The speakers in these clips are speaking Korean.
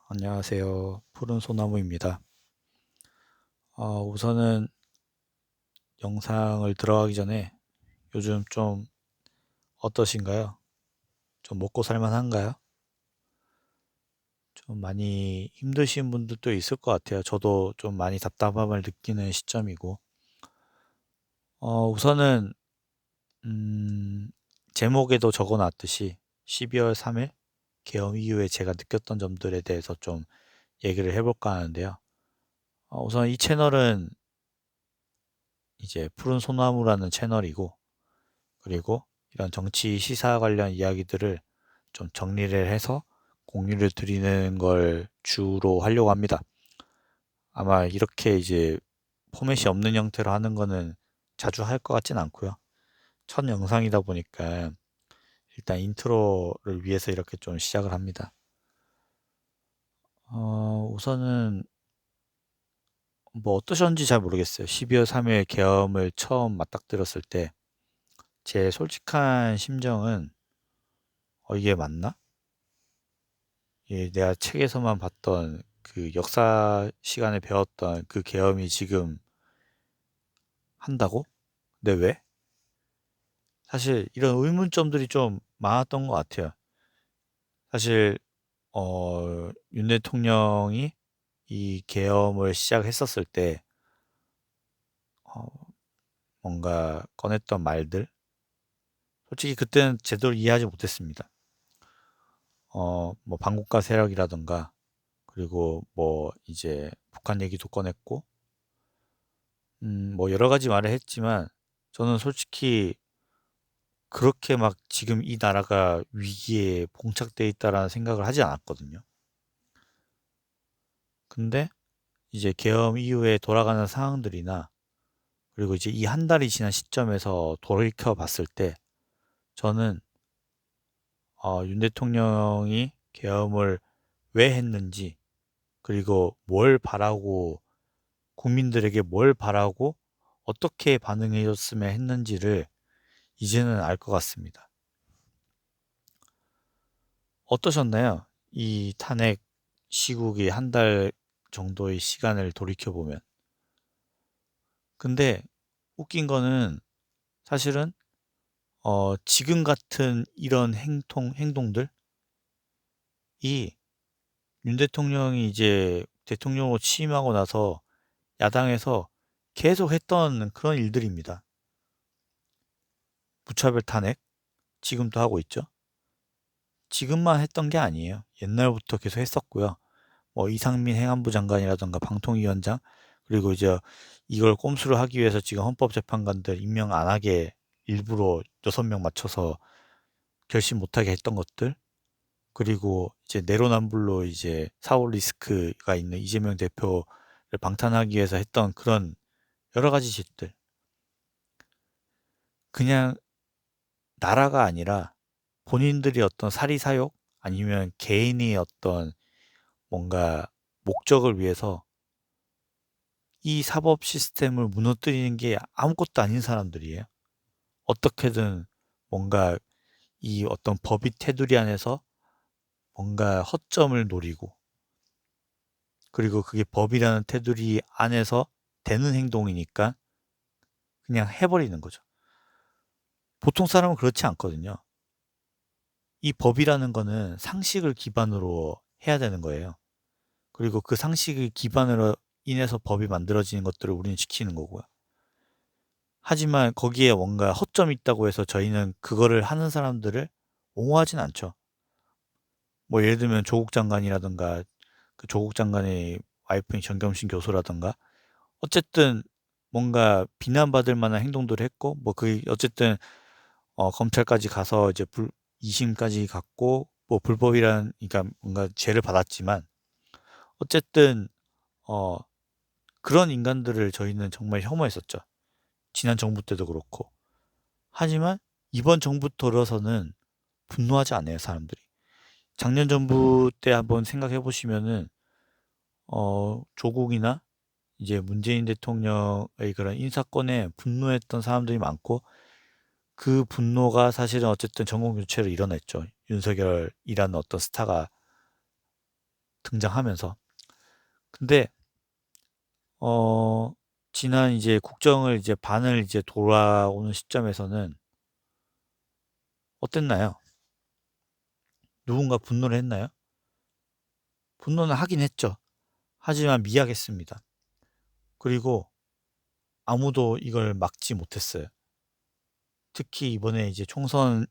안녕하세요. 푸른 소나무입니다. 우선은 영상을 들어가기 전에 요즘 좀 어떠신가요? 좀 먹고 살만한가요? 좀 많이 힘드신 분들도 있을 것 같아요. 저도 좀 많이 답답함을 느끼는 시점이고. 우선은, 음, 제목에도 적어 놨듯이 12월 3일 계엄 이후에 제가 느꼈던 점들에 대해서 좀 얘기를 해볼까 하는데요. 우선 이 채널은 이제 푸른 소나무라는 채널이고, 그리고 이런 정치 시사 관련 이야기들을 좀 정리를 해서 공유를 드리는 걸 주로 하려고 합니다. 아마 이렇게 이제 포맷이 없는 형태로 하는 거는 자주 할 것 같진 않고요. 첫 영상이다 보니까 일단 인트로를 위해서 이렇게 좀 시작을 합니다. 우선은 뭐 어떠셨는지 잘 모르겠어요. 12월 3일 계엄을 처음 맞닥뜨렸을 때 제 솔직한 심정은 이게 맞나? 예, 내가 책에서만 봤던 그 역사 시간에 배웠던 그 계엄이 지금 한다고? 근데 왜? 사실 이런 의문점들이 좀 많았던 것 같아요. 사실 윤 대통령이 이 계엄을 시작했었을 때 어, 뭔가 꺼냈던 말들, 솔직히 그때는 제대로 이해하지 못했습니다. 뭐 반국가 세력이라던가, 그리고 뭐 이제 북한 얘기도 꺼냈고, 뭐 여러 가지 말을 했지만 저는 솔직히 그렇게 막 지금 이 나라가 위기에 봉착돼 있다라는 생각을 하지 않았거든요. 근데 이제 계엄 이후에 돌아가는 상황들이나, 그리고 이제 이 한 달이 지난 시점에서 돌이켜 봤을 때 저는 윤 대통령이 계엄을 왜 했는지, 그리고 뭘 바라고, 국민들에게 뭘 바라고 어떻게 반응해 줬으면 했는지를 이제는 알 것 같습니다. 어떠셨나요? 이 탄핵 시국이 한 달 정도의 시간을 돌이켜보면. 근데 웃긴 거는 사실은 지금 같은 이런 행동들이 윤 대통령이 이제 대통령으로 취임하고 나서 야당에서 계속 했던 그런 일들입니다. 무차별 탄핵, 지금도 하고 있죠. 지금만 했던 게 아니에요. 옛날부터 계속 했었고요. 뭐 이상민 행안부 장관이라던가 방통위원장, 그리고 이제 이걸 꼼수를 하기 위해서 지금 헌법재판관들 임명 안 하게 일부러 6명 맞춰서 결심 못하게 했던 것들, 그리고 이제 내로남불로 이제 사법 리스크가 있는 이재명 대표를 방탄하기 위해서 했던 그런 여러 가지 짓들, 그냥 나라가 아니라 본인들이 어떤 사리사욕 아니면 개인의 어떤 뭔가 목적을 위해서 이 사법 시스템을 무너뜨리는 게 아무것도 아닌 사람들이에요. 어떻게든 뭔가 이 어떤 법이 테두리 안에서 뭔가 허점을 노리고, 그리고 그게 법이라는 테두리 안에서 되는 행동이니까 그냥 해버리는 거죠. 보통 사람은 그렇지 않거든요. 이 법이라는 거는 상식을 기반으로 해야 되는 거예요. 그리고 그 상식을 기반으로 인해서 법이 만들어지는 것들을 우리는 지키는 거고요. 하지만 거기에 뭔가 허점이 있다고 해서 저희는 그거를 하는 사람들을 옹호하진 않죠. 뭐 예를 들면 조국 장관이라든가, 그 조국 장관의 와이프인 정경심 교수라든가, 어쨌든 뭔가 비난받을 만한 행동들을 했고, 뭐 그 어쨌든 검찰까지 가서 이제 2심까지 갔고, 뭐 불법이란, 그러니까 뭔가 죄를 받았지만, 어쨌든 어 그런 인간들을 저희는 정말 혐오했었죠. 지난 정부 때도 그렇고. 하지만 이번 정부 들어서는 분노하지 않아요, 사람들이. 작년 정부 때 한번 생각해 보시면은 조국이나 이제 문재인 대통령의 그런 인사권에 분노했던 사람들이 많고, 그 분노가 사실은 어쨌든 전국 교체로 일어났죠. 윤석열이라는 어떤 스타가 등장하면서. 근데 지난 이제 국정을 이제 반을 이제 돌아오는 시점에서는 어땠나요? 누군가 분노를 했나요? 분노는 하긴 했죠. 하지만 미약했습니다. 그리고 아무도 이걸 막지 못했어요. 특히 이번에 이제 총선이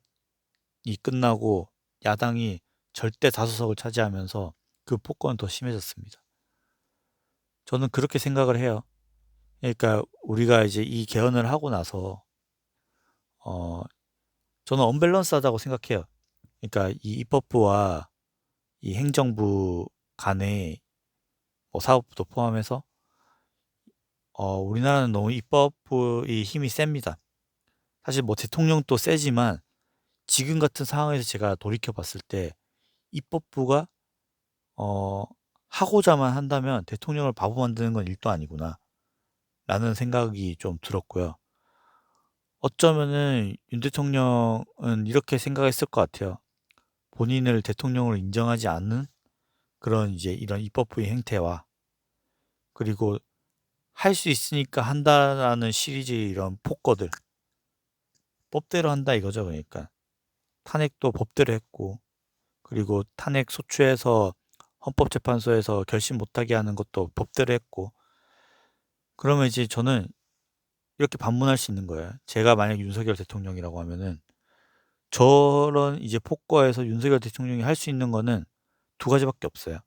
끝나고 야당이 절대 다수석을 차지하면서 그 폭거는 더 심해졌습니다. 저는 그렇게 생각을 해요. 그러니까 우리가 이제 이 개헌을 하고 나서 어 저는 언밸런스하다고 생각해요. 그러니까 이 입법부와 이 행정부 간의 뭐 사법부도 포함해서 우리나라는 너무 입법부의 힘이 셉니다. 사실 뭐 대통령도 세지만 지금 같은 상황에서 제가 돌이켜 봤을 때 입법부가 어 하고자만 한다면 대통령을 바보 만드는 건 일도 아니구나 라는 생각이 좀 들었고요. 어쩌면은 윤 대통령은 이렇게 생각했을 것 같아요. 본인을 대통령으로 인정하지 않는 그런 이제 이런 입법부의 행태와 그리고 할 수 있으니까 한다라는 시리즈의 이런 폭거들 법대로 한다 이거죠. 그러니까 탄핵도 법대로 했고 그리고 탄핵 소추해서 헌법재판소에서 결심 못하게 하는 것도 법대로 했고 그러면 이제 저는 이렇게 반문할 수 있는 거예요. 제가 만약 윤석열 대통령이라고 하면은 저런 이제 폭거에서 윤석열 대통령이 할 수 있는 거는 두 가지밖에 없어요.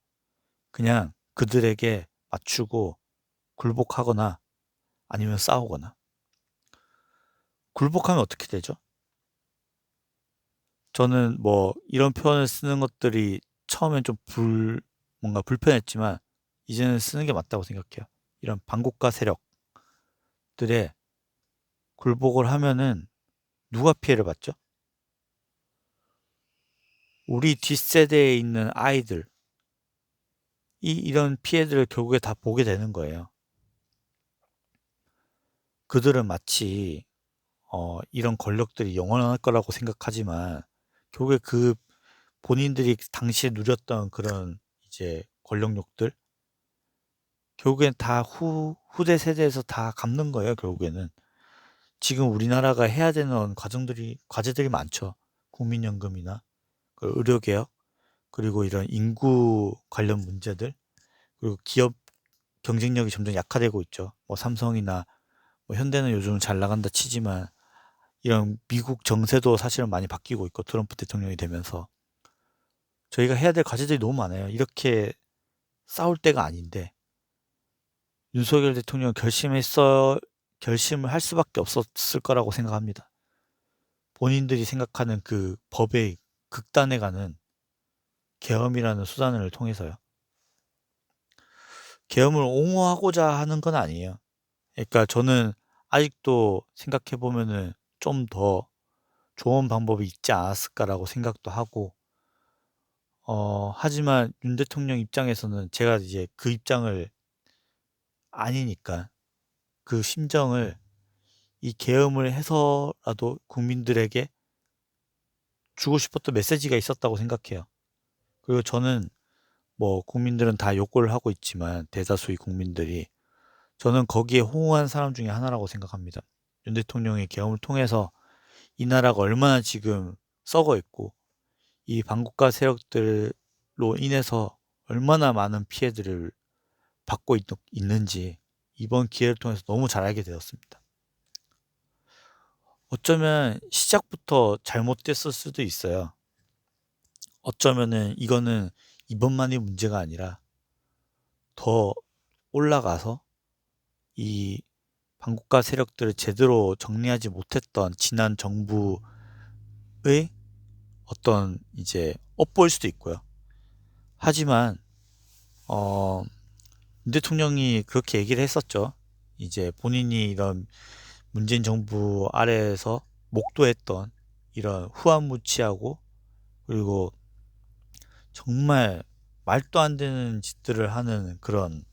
그냥 그들에게 맞추고 굴복하거나 아니면 싸우거나. 굴복하면 어떻게 되죠? 저는 뭐 이런 표현을 쓰는 것들이 처음엔 좀 뭔가 불편했지만 이제는 쓰는 게 맞다고 생각해요. 이런 반국가 세력들의 굴복을 하면은 누가 피해를 받죠? 우리 뒷세대에 있는 아이들, 이런 피해들을 결국에 다 보게 되는 거예요. 그들은 마치 이런 권력들이 영원할 거라고 생각하지만 결국에 그 본인들이 당시에 누렸던 그런 이제 권력욕들 결국엔 다 후대 세대에서 다 갚는 거예요, 결국에는. 지금 우리나라가 해야 되는 과제들이 많죠. 국민연금이나 그 의료개혁, 그리고 이런 인구 관련 문제들, 그리고 기업 경쟁력이 점점 약화되고 있죠. 뭐 삼성이나 뭐 현대는 요즘 잘 나간다 치지만 이런 미국 정세도 사실은 많이 바뀌고 있고 트럼프 대통령이 되면서 저희가 해야 될 과제들이 너무 많아요. 이렇게 싸울 때가 아닌데 윤석열 대통령 결심을 할 수밖에 없었을 거라고 생각합니다. 본인들이 생각하는 그 법의 극단에 가는 계엄이라는 수단을 통해서요. 계엄을 옹호하고자 하는 건 아니에요. 그러니까 저는 아직도 생각해 보면은 좀 더 좋은 방법이 있지 않았을까라고 생각도 하고, 하지만 윤 대통령 입장에서는 제가 이제 그 입장을 아니니까 그 심정을 이 계엄을 해서라도 국민들에게 주고 싶었던 메시지가 있었다고 생각해요. 그리고 저는 뭐 국민들은 다 욕을 하고 있지만 대다수의 국민들이 저는 거기에 호응한 사람 중에 하나라고 생각합니다. 윤 대통령의 계엄을 통해서 이 나라가 얼마나 지금 썩어 있고 이 반국가 세력들로 인해서 얼마나 많은 피해들을 받고 있는지 이번 기회를 통해서 너무 잘 알게 되었습니다. 어쩌면 시작부터 잘못됐을 수도 있어요. 어쩌면은 이거는 이번만의 문제가 아니라 더 올라가서 이 반국가 세력들을 제대로 정리하지 못했던 지난 정부의 어떤 이제 업보일 수도 있고요. 하지만 윤 대통령이 그렇게 얘기를 했었죠. 이제 본인이 이런 문재인 정부 아래에서 목도했던 이런 후한무치하고 그리고 정말 말도 안 되는 짓들을 하는 그런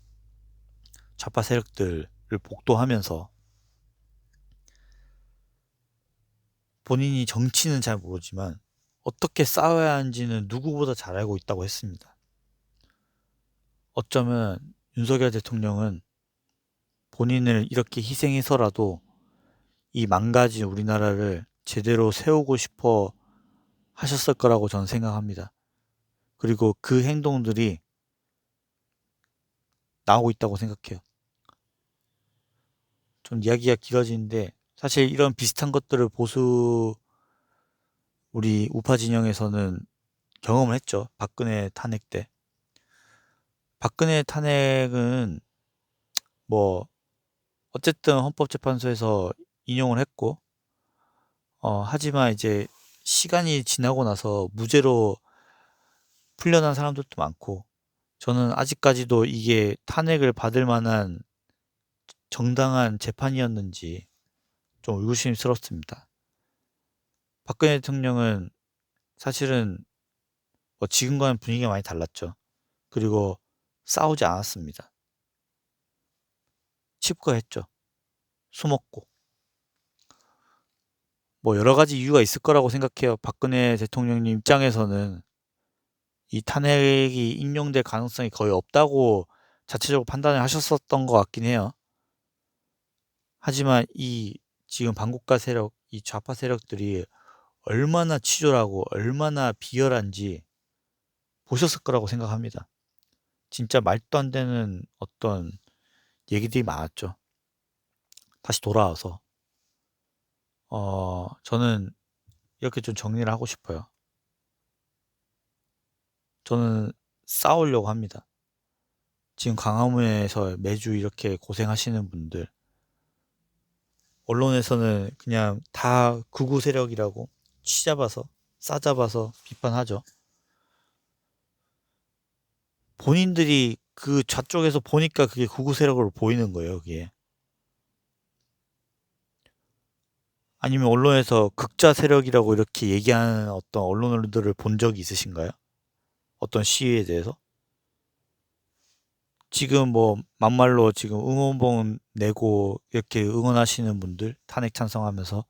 좌파 세력들을 복도하면서 본인이 정치는 잘 모르지만 어떻게 싸워야 하는지는 누구보다 잘 알고 있다고 했습니다. 어쩌면 윤석열 대통령은 본인을 이렇게 희생해서라도 이 망가진 우리나라를 제대로 세우고 싶어 하셨을 거라고 저는 생각합니다. 그리고 그 행동들이 나오고 있다고 생각해요. 좀 이야기가 길어지는데 사실 이런 비슷한 것들을 우리 우파 진영에서는 경험을 했죠. 박근혜 탄핵 때. 박근혜 탄핵은 뭐 어쨌든 헌법재판소에서 인용을 했고 하지만 이제 시간이 지나고 나서 무죄로 풀려난 사람들도 많고 저는 아직까지도 이게 탄핵을 받을 만한 정당한 재판이었는지 좀 의구심스럽습니다. 박근혜 대통령은 사실은 뭐 지금과는 분위기가 많이 달랐죠. 그리고 싸우지 않았습니다. 칩거했죠. 수먹고. 뭐 여러 가지 이유가 있을 거라고 생각해요. 박근혜 대통령님 입장에서는 이 탄핵이 인용될 가능성이 거의 없다고 자체적으로 판단을 하셨었던 것 같긴 해요. 하지만 이 지금 반국가 세력, 이 좌파 세력들이 얼마나 치졸하고 얼마나 비열한지 보셨을 거라고 생각합니다. 진짜 말도 안 되는 어떤 얘기들이 많았죠. 다시 돌아와서 저는 이렇게 좀 정리를 하고 싶어요. 저는 싸우려고 합니다. 지금 광화문에서 매주 이렇게 고생하시는 분들, 언론에서는 그냥 다 극우 세력이라고 치잡아서 싸잡아서 비판하죠. 본인들이 그 좌쪽에서 보니까 그게 극우 세력으로 보이는 거예요, 그게. 아니면 언론에서 극자 세력이라고 이렇게 얘기하는 어떤 언론들을 본 적이 있으신가요? 어떤 시위에 대해서? 지금 뭐 막말로 지금 응원봉 내고 이렇게 응원하시는 분들 탄핵 찬성하면서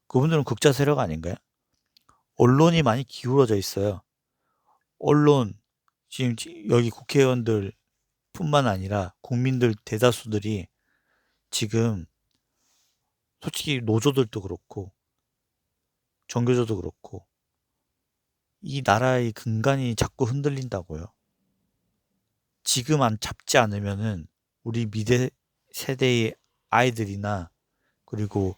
그분들은 극자 세력 아닌가요? 언론이 많이 기울어져 있어요. 언론 지금 여기 국회의원들 뿐만 아니라 국민들 대다수들이 지금 솔직히 노조들도 그렇고 종교조도 그렇고 이 나라의 근간이 자꾸 흔들린다고요. 지금 안 잡지 않으면은 우리 미래 세대의 아이들이나 그리고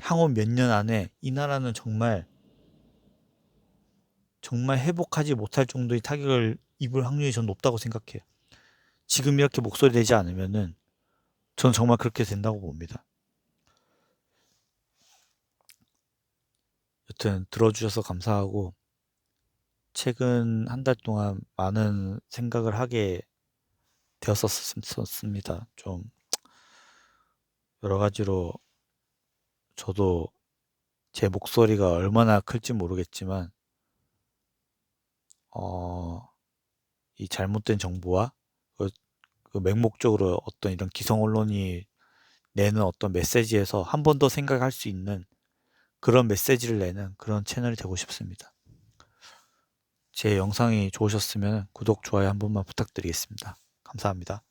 향후 몇 년 안에 이 나라는 정말 회복하지 못할 정도의 타격을 입을 확률이 전 높다고 생각해요. 지금 이렇게 목소리 내지 않으면은 전 정말 그렇게 된다고 봅니다. 여튼 들어주셔서 감사하고 최근 한 달 동안 많은 생각을 하게 되었었습니다. 좀 여러 가지로 저도 제 목소리가 얼마나 클지 모르겠지만 이 잘못된 정보와 그 맹목적으로 어떤 이런 기성 언론이 내는 어떤 메시지에서 한 번 더 생각할 수 있는 그런 메시지를 내는 그런 채널이 되고 싶습니다. 제 영상이 좋으셨으면 구독, 좋아요 한 번만 부탁드리겠습니다. 감사합니다.